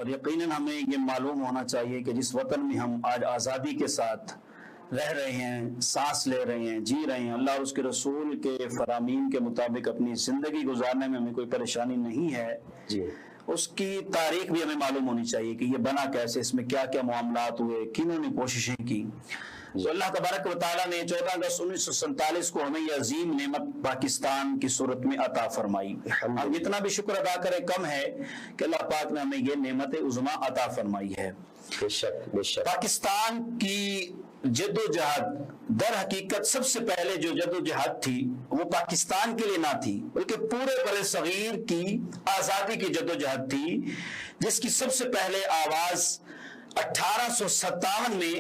اور یقیناً ہمیں یہ معلوم ہونا چاہیے کہ جس وطن میں ہم آج آزادی کے ساتھ رہ رہے ہیں، سانس لے رہے ہیں، جی رہے ہیں، اللہ اور اس کے رسول کے فرامین کے مطابق اپنی زندگی گزارنے میں ہمیں کوئی پریشانی نہیں ہے جی، اس کی تاریخ بھی ہمیں معلوم ہونی چاہیے کہ یہ بنا کیسے، اس میں کیا کیا معاملات ہوئے، کنہوں نے کوششیں کی۔ تو اللہ تبارک و تعالیٰ نے 14 اگست 1947 کو ہمیں یہ عظیم نعمت پاکستان کی صورت میں عطا فرمائی۔ ہم اتنا بھی شکر ادا کریں کم ہے کہ اللہ پاک نے ہمیں یہ نعمت عظمیٰ عطا فرمائی ہے۔ بے شک بے شک۔ پاکستان کی جد و جہد در حقیقت سب سے پہلے جو جد و جہد تھی وہ پاکستان کے لیے نہ تھی بلکہ پورے بر صغیر کی آزادی کی جد و جہد تھی، جس کی سب سے پہلے آواز 1857 میں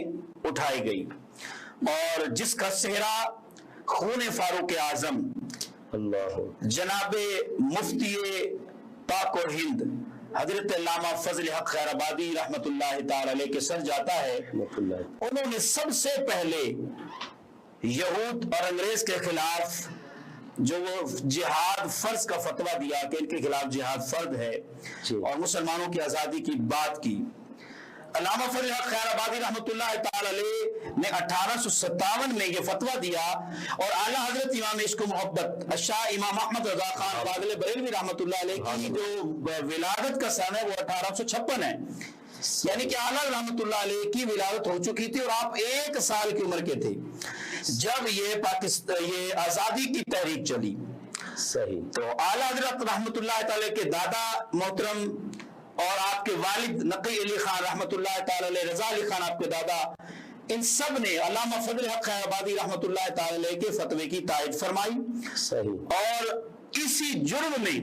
اٹھائی گئی اور جس کا صحرا خون فاروق اعظم اللہ جناب مفتی پاک اور ہند حضرت علامہ فضل حق خیر آبادی رحمت اللہ تعالی علیہ کے سر جاتا ہے۔ انہوں نے سب سے پہلے یہود اور انگریز کے خلاف جو وہ جہاد فرض کا فتویٰ دیا کہ ان کے خلاف جہاد فرض ہے اور مسلمانوں کی آزادی کی بات کی۔ علامہ فضل حق خیر آبادی رحمۃ اللہ تعالی علیہ نے 1857 میں یہ فتویٰ دیا اور اعلیٰ حضرت امام عشق و محبت شاہ امام احمد رضا خان فاضل بریلوی رحمۃ اللہ علیہ کی جو ولادت کا سن ہے وہ 1856 ہے، یعنی کہ اعلیٰ رحمۃ اللہ علیہ کی ولادت ہو چکی تھی اور آپ 1 سال کی عمر کے تھے جب یہ آزادی کی تحریک چلی۔ صحیح۔ تو اعلیٰ حضرت رحمۃ اللہ تعالی کے دادا محترم اور آپ کے والد نقی علی خان رحمۃ اللہ تعالی علیہ، رضا علی خان آپ کے دادا، ان سب نے علامہ فضل حق خیر آبادی رحمۃ اللہ تعالی علیہ کے فتوے کی تائید فرمائی۔ صحیح۔ اور اسی جرم میں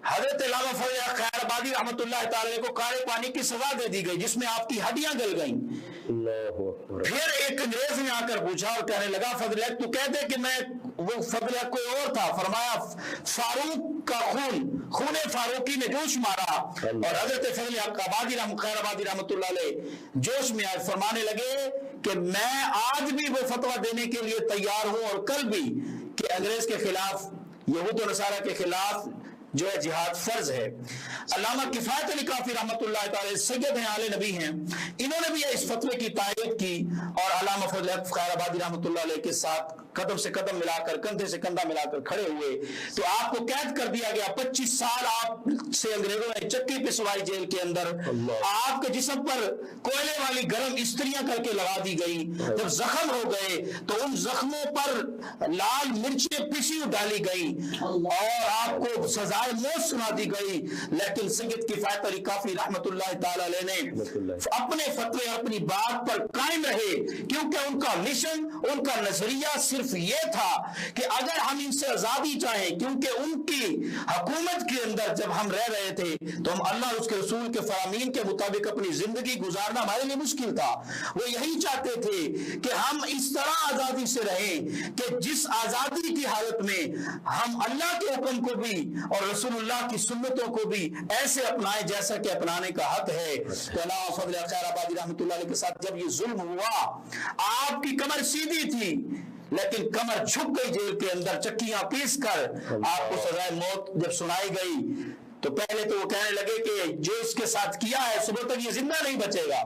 حضرت علامہ فضل حق خیر آبادی رحمۃ اللہ تعالی علیہ کو کارے پانی کی سزا دے دی گئی جس میں آپ کی ہڈیاں گل گئیں۔ پھر ایک انگریز نے آ کر پوچھا اور کہنے لگا فضل حق تو کہہ دے کہ میں وہ فضل حق کوئی اور تھا، فرمایا فاروق کا خون فاروقی نے جوش مارا اور حضرت فضل حق خیر آبادی رحمۃ اللہ علیہ جوش میں آج فرمانے لگے کہ میں آج بھی وہ فتویٰ دینے کے لیے تیار ہوں اور کل بھی کہ انگریز کے خلاف، یہود و نصارہ کے خلاف جو ہے جہاد فرض ہے۔ علامہ کفایت علی کافی رحمۃ اللہ تعالی سید ہیں، آل نبی ہیں، انہوں نے بھی اس فتوے کی تائید کی اور علامہ فضل حق خیر آبادی رحمۃ اللہ علیہ کے ساتھ قدم سے قدم ملا کر، کندھے سے کندھا ملا کر کھڑے ہوئے تو آپ کو قید کر دیا گیا۔ 25 سال آپ سے انگریزوں نے چکی پہ سوائی جیل کے اندر، آپ کے جسم پر کوئلے والی گرم استریاں کر کے لگا دی گئی۔ جب زخم ہو گئے تو ان زخموں پر لال مرچیں پیسی ڈالی گئی اور آپ کو سزائے موت سنا دی گئی، لیکن سید کفایت علی کافی رحمۃ اللہ تعالی علیہ نے اپنے فتوے اپنی بات پر قائم رہے کیونکہ ان کا مشن، ان کا نظریہ صرف یہ تھا کہ اگر ہم ان سے آزادی چاہیں، کیونکہ ان کی حکومت کے اندر جب ہم رہ رہے تھے تو ہم اللہ اور اس کے رسول کے فرامین کے مطابق اپنی زندگی گزارنا ہمارے لیے مشکل تھا۔ وہ یہی چاہتے تھے کہ ہم اس طرح آزادی سے رہیں کہ جس آزادی کی حالت میں ہم اللہ کے حکم کو بھی اور رسول اللہ کی سنتوں کو بھی ایسے اپنائیں جیسا کہ اپنانے کا حق ہے۔ تو علامہ فضل خیر آبادی رحمۃ اللہ علیہ کے ساتھ جب یہ ظلم ہوا، آپ کی کمر سیدھی تھی لیکن کمر جھک گئی جیل کے اندر، چکیاں پیس کر آپ کو سزائے موت جب سنائی گئی تو پہلے تو وہ کہنے لگے کہ جو اس کے ساتھ کیا ہے صبح تک یہ زندہ نہیں بچے گا،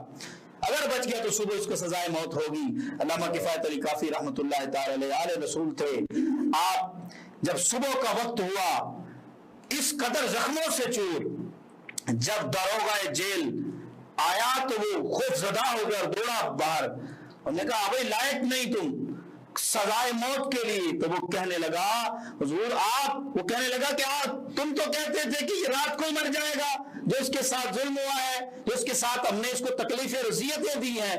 اگر بچ گیا تو صبح اس کو سزائے موت ہوگی۔ علامہ کفایت علی کافی رحمۃ اللہ تعالی علیہ آل رسول تھے، آپ جب صبح کا وقت ہوا اس قدر زخموں سے چور، جب داروغہ جیل آیا تو وہ خوف زدہ ہو گیا اور دوڑا باہر، انہوں نے کہا بھائی لائق نہیں تم سزائے موت کے لیے۔ تو وہ کہنے لگا حضور آپ، وہ کہنے لگا کہ تم تو کہتے تھے کہ یہ رات کو ہی مر جائے گا، جو اس کے ساتھ ظلم ہوا ہے، جو اس کے ساتھ ہم نے اس کو تکلیفیں رضیتیں دی ہیں،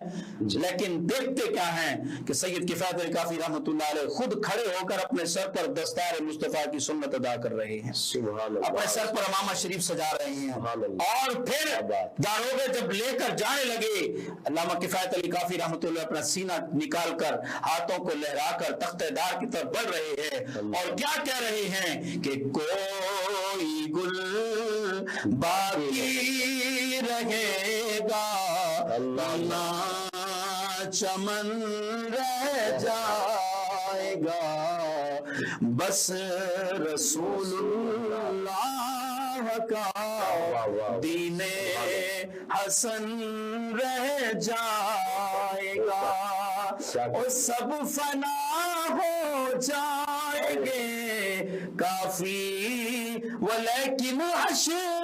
لیکن دیکھتے کیا ہیں کہ سید کفایت علی کافی رحمۃ اللہ علیہ خود کھڑے ہو کر اپنے سر پر دستار مصطفیٰ کی سنت ادا کر رہے ہیں، اپنے سر پر امامہ شریف سجا رہے ہیں، اور پھر داروغے جب لے کر جانے لگے علامہ کفایت علی کافی رحمۃ اللہ اپنا سینہ نکال کر ہاتھوں کو لہرا کر تختہ دار کی طرف بڑھ رہے ہیں اور کیا کہہ رہے ہیں کہ کوئی گل باقی رہے گا نہ چمن رہ جائے گا، بس رسول اللہ کا دین حسن رہ جائے گا اور سب فنا ہو جائیں گے کافی ولیکن حشر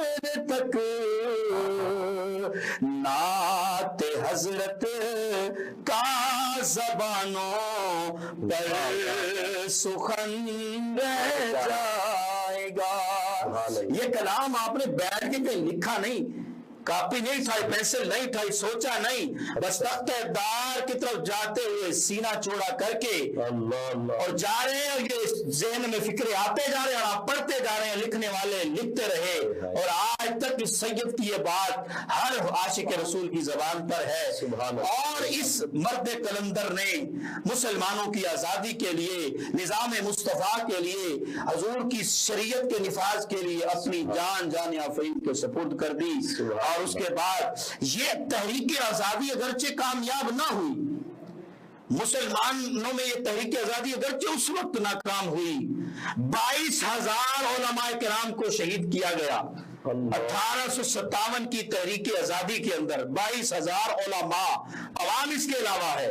تک نعت حضرت کا زبانوں پر سخن رہ جائے گا. یہ کلام آپ نے بیٹھ کے کہیں لکھا نہیں, کاپی نہیں اٹھائی, پینسل نہیں اٹھائی, سوچا نہیں, بس تخت دار کی طرف جاتے ہوئے سینہ چوڑا کر کے اور جا رہے ہیں, اور یہ ذہن میں فکریں آتے جا رہے ہیں اور آپ پڑھتے جا رہے ہیں, لکھنے والے لکھتے رہے, اور آج تک اس سید کی یہ بات ہر عاشق رسول کی زبان پر ہے. اور اس مرد قلندر نے مسلمانوں کی آزادی کے لیے, نظام مصطفیٰ کے لیے, حضور کی شریعت کے نفاذ کے لیے اپنی جان آفرین کے سپرد کر دی. اور اس کے بعد یہ تحریک آزادی اگرچہ کامیاب نہ ہوئی, مسلمانوں میں یہ تحریک آزادی اگرچہ اس وقت ناکام ہوئی, 22,000 علماء کرام کو شہید کیا گیا. 1857 کی تحریک آزادی کے اندر 22,000 علماء, عوام اس کے علاوہ ہے,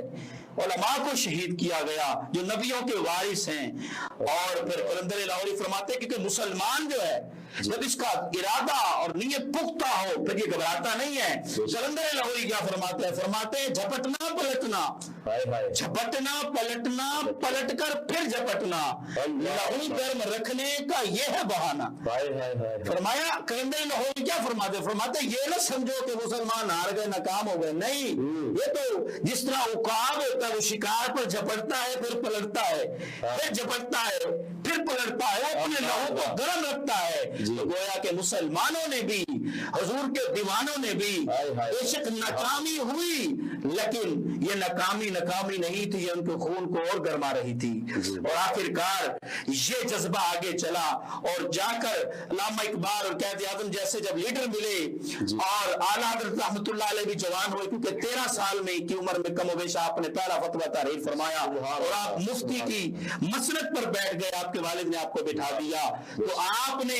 علماء کو شہید کیا گیا جو نبیوں کے وارث ہیں. اور پھر قلندر لاہوری فرماتے ہیں کہ مسلمان جو ہے جب اس کا ارادہ اور نیت پختہ ہو پھر یہ گھبراتا نہیں ہے. قلندر لاہوری کیا فرماتے ہیں؟ فرماتے ہیں جھپٹنا پلٹنا, جھپٹنا پلٹنا, پلٹ کر پھر جھپٹنا, لہو گرم رکھنے کا یہ ہے بہانہ. فرمایا قلندر لاہوری کیا فرماتے ہیں؟ فرماتے ہیں یہ نہ سمجھو کہ مسلمان ہار گئے, ناکام ہو گئے, نہیں. یہ تو جس طرح عقاب ہوتا ہے, وہ شکار پر جھپٹتا ہے پھر پلٹتا ہے, پھر جھپٹتا ہے پھر پلٹتا ہے, اپنے لہو کو گرم رکھتا ہے. تو گویا کہ مسلمانوں نے بھی, حضور کے دیوانوں نے بھی بے شک ناکامی ہوئی, لیکن یہ ناکامی نہیں تھی, یہ ان کے خون کو اور گرما رہی تھی. اور آخر کار یہ جذبہ آگے چلا اور جا کر علامہ اقبال اور قائد اعظم جیسے جب لیڈر ملے, اور اعلیٰ حضرت رحمۃ اللہ علیہ بھی جوان ہوئے, کیونکہ 13 سال میں کی عمر میں کم و بیش آپ نے پہلا فتویٰ تحریر فرمایا اور آپ مفتی کی مسند پر بیٹھ گئے, آپ کے والد نے آپ کو بٹھا دیا. تو آپ نے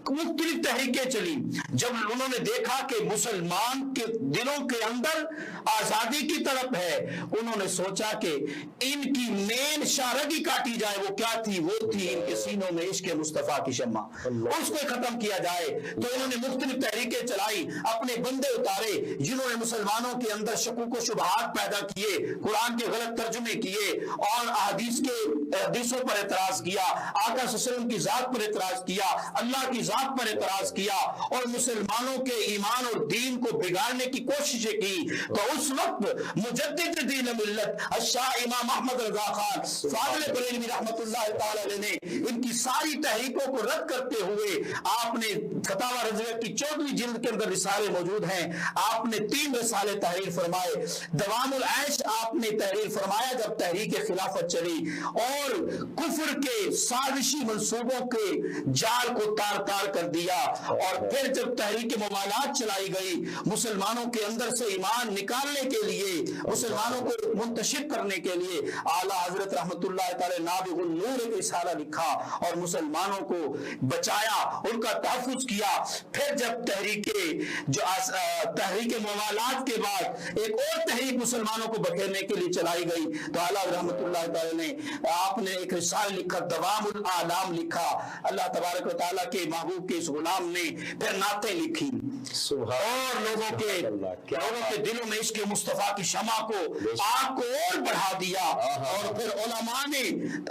مختلف تحریکیں چلی. جب انہوں نے دیکھا کہ مسلمان کے دلوں کے اندر آزادی کی طرف ہے, انہوں نے سوچا کہ ان کی مین شارگی کاٹی جائے. وہ کیا تھی؟ وہ تھی ان کے سینوں میں عشق مصطفیٰ کی شمع, اس کو ختم کیا جائے. تو انہوں نے مختلف تحریکیں چلائی, اپنے بندے اتارے جنہوں نے مسلمانوں کے اندر شکوک و شبہات پیدا کیے, قرآن کے غلط ترجمے کیے, اور حدیثوں پر اعتراض کیا, آقا صلی اللہ علیہ وسلم کی ذات پر اعتراض کیا, اللہ کی ذات پر اعتراض کیا, اور مسلمانوں کے ایمان اور دین کو بگاڑنے کی کوششیں کی. تو اس وقت مجدد دین ملت الشاہ امام احمد رضا خان فاضل بریلوی رحمۃ اللہ تعالی علیہ نے ان کی ساری تحریکوں کو رد کرتے ہوئے آپ نے فتاوی رضویہ کی 14ویں جلد کے اندر رسالے موجود ہیں, آپ نے 3 رسالے تحریر فرمائے. دوام العیش آپ نے تحریر فرمایا جب تحریک خلافت چلی, اور کفر کے سازشی منصوبوں کے جال کو تار تار کر دیا. اور پھر جب تحریک موالات چلائی گئی, مسلمانوں کے اندر سے ایمان نکالنے کے لیے, مسلمانوں کو منتشر کرنے کے لیے, اعلیٰ حضرت رحمت اللہ تعالی نابغ النور ایک رسالہ لکھا اور مسلمانوں کو بچایا, ان کا تحفظ کیا. پھر جب تحریک موالات کے بعد ایک اور تحریک مسلمانوں کو بکھیرنے کے لیے چلائی گئی, تو اعلیٰ رحمت اللہ تعالی نے آپ نے ایک رسالہ لکھا, دوام الاعلام لکھا. اللہ تبارک و تعالیٰ کے محبوب کے اس غلام نے پھر نعتیں لکھی, اور لوگوں کے دلوں میں عشق مصطفیٰ کی شمع کو, آگ کو اور بڑھا دیا. اور پھر علماء نے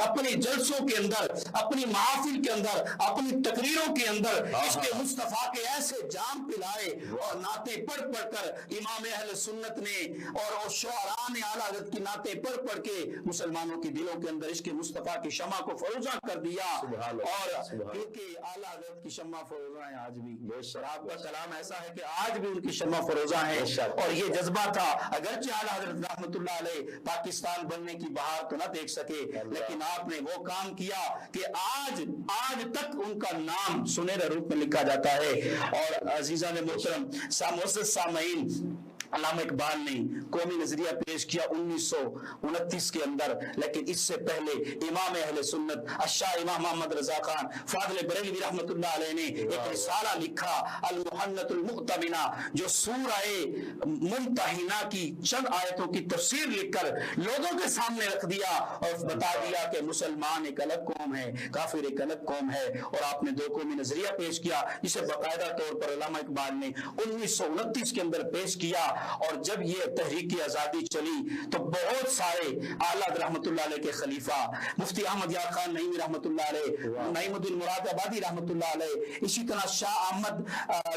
اپنے جلسوں کے اندر, اپنی محافل کے اندر, اپنی تقریروں کے اندر عشق مصطفیٰ کے ایسے جام پلائے, اور نعتیں پڑھ کر امام اہل سنت نے اور شعراء نے اعلیٰ حضرت کی نعتیں پڑھ کے مسلمانوں کے دلوں کے اندر عشق مصطفیٰ کی شمع کو فروزہ کر دیا. اور کیونکہ اعلیٰ حضرت کی شمع فروزہ ہیں آج بھی, اور آپ کا کلام ایسا ہے کہ آج بھی ان کی شمع فروزہ ہیں. اور یہ جذبہ تھا, اگرچہ اعلیٰ حضرت رحمت اللہ علیہ پاکستان بننے کی بہار تو نہ دیکھ سکے, لیکن آپ نے وہ کام کیا کہ آج تک ان کا نام سنہرے روپ میں لکھا جاتا ہے. اور عزیزان محترم معزز سامعین, علامہ اقبال نے قومی نظریہ پیش کیا 1929 کے اندر، لیکن اس سے پہلے امام اہل سنت الشاہ امام محمد رضا خان فاضل بریلوی رحمۃ اللہ علیہ نے ایک رسالہ لکھا المحنۃ المؤتمنہ، جو سورہ ممتحنہ کی چند آیتوں کی تفسیر لکھ کر لوگوں کے سامنے رکھ دیا اور بتا دیا کہ مسلمان ایک الگ قوم ہے، کافر ایک الگ قوم ہے، اور آپ نے دو قومی نظریہ پیش کیا جسے باقاعدہ طور پر علامہ اقبال نے 1929 کے اندر پیش کیا۔ اور جب یہ تحریک آزادی چلی تو بہت سارے اعلیٰ رحمۃ اللہ علیہ کے خلیفہ مفتی احمد یار خان نعیمی رحمۃ اللہ علیہ، نعیم الدین مراد آبادی رحمۃ اللہ علیہ، اسی طرح شاہ احمد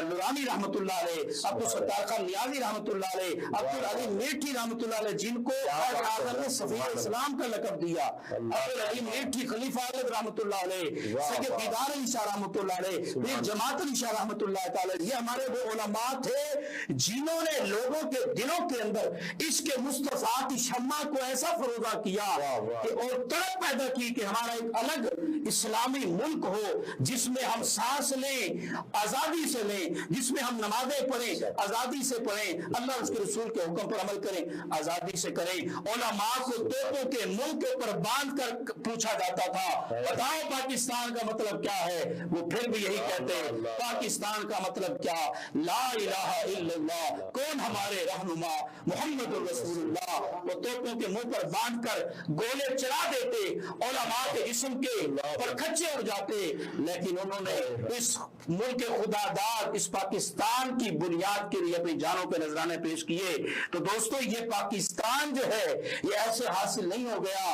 لورانی رحمت اللہ علیہ، عبدالستار خان نیازی رحمت اللہ علیہ، عبدالعلی میٹھی رحمت اللہ علیہ، جن کو اعظم نے صفی اسلام کا لقب دیا، عبدالعلی میٹھی خلیفہ اعظم رحمت اللہ علیہ، سید دیدار علی شاہ رحمت اللہ علیہ، پھر جماعت علی شاہ رحمت اللہ تعالی، یہ ہمارے وہ علماء تھے جنہوں نے لوگوں کے دلوں کے اندر عشق مصطفیٰ کی شمع کو ایسا فروزہ کیا کہ اور تڑپ پیدا کی کہ ہمارا ایک الگ اسلامی ملک ہو جس میں ہم سانس لیں آزادی سے لیں، جس میں ہم نمازیں پڑھیں آزادی سے پڑھیں، اللہ اس کے رسول کے حکم پر عمل کریں آزادی سے کریں۔ علماء کو توپوں کے منہ کے اوپر باندھ کر پوچھا جاتا تھا بتاؤ پاکستان کا مطلب کیا ہے، وہ پھر بھی یہی کہتے پاکستان کا مطلب کیا، لا الہ الا اللہ، کون ہمارے رہنما محمد رسول اللہ، وہ توپوں کے منہ پر باندھ کر گولے چلا دیتے، علماء کے جسم کے پر کھچے اڑ جاتے، لیکن انہوں نے اس ملک خدا داد اس پاکستان کی بنیاد کے لیے اپنی جانوں کے نذرانے پیش کیے۔ تو دوستو یہ پاکستان جو ہے یہ ایسے حاصل نہیں ہو گیا،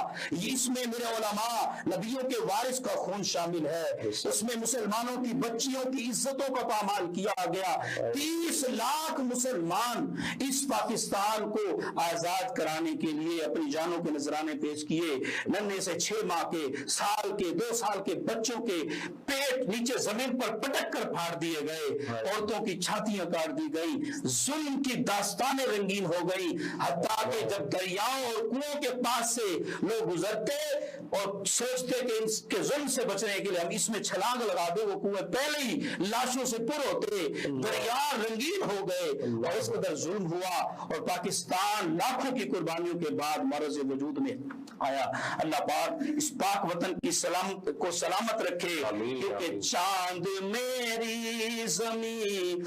اس میں میرے علماء نبیوں کے وارث کا خون شامل ہے، اس میں مسلمانوں کی بچیوں کی عزتوں کا پامال کیا گیا، 30 لاکھ مسلمان اس پاکستان کو آزاد کرانے کے لیے اپنی جانوں کے نذرانے پیش کیے، ننھے سے 6 ماہ کے، سال کے، 2 سال کے بچوں کے پیٹ نیچے زمین پر پٹک کر پھاڑ دیے گئے، عورتوں کی چھاتیاں کاٹ دی گئی، ظلم کی داستانیں رنگین ہو گئی، حتیٰ کہ جب دریاؤں اور کنووں کے پاس سے لوگ گزرتے اور سوچتے کہ ان کے ظلم سے بچنے کے لیے ہم اس میں چھلانگ لگا دیں، وہ کنویں پہلے ہی لاشوں سے پر ہوتے، دریا رنگین ہو گئے، اور اس قدر ظلم ہوا اور پاکستان لاکھوں کی قربانیوں کے بعد مرز وجود میں آیا۔ اللہ پاک اس پاک وطن کی سلامت رکھے، کیونکہ چاند میری زمین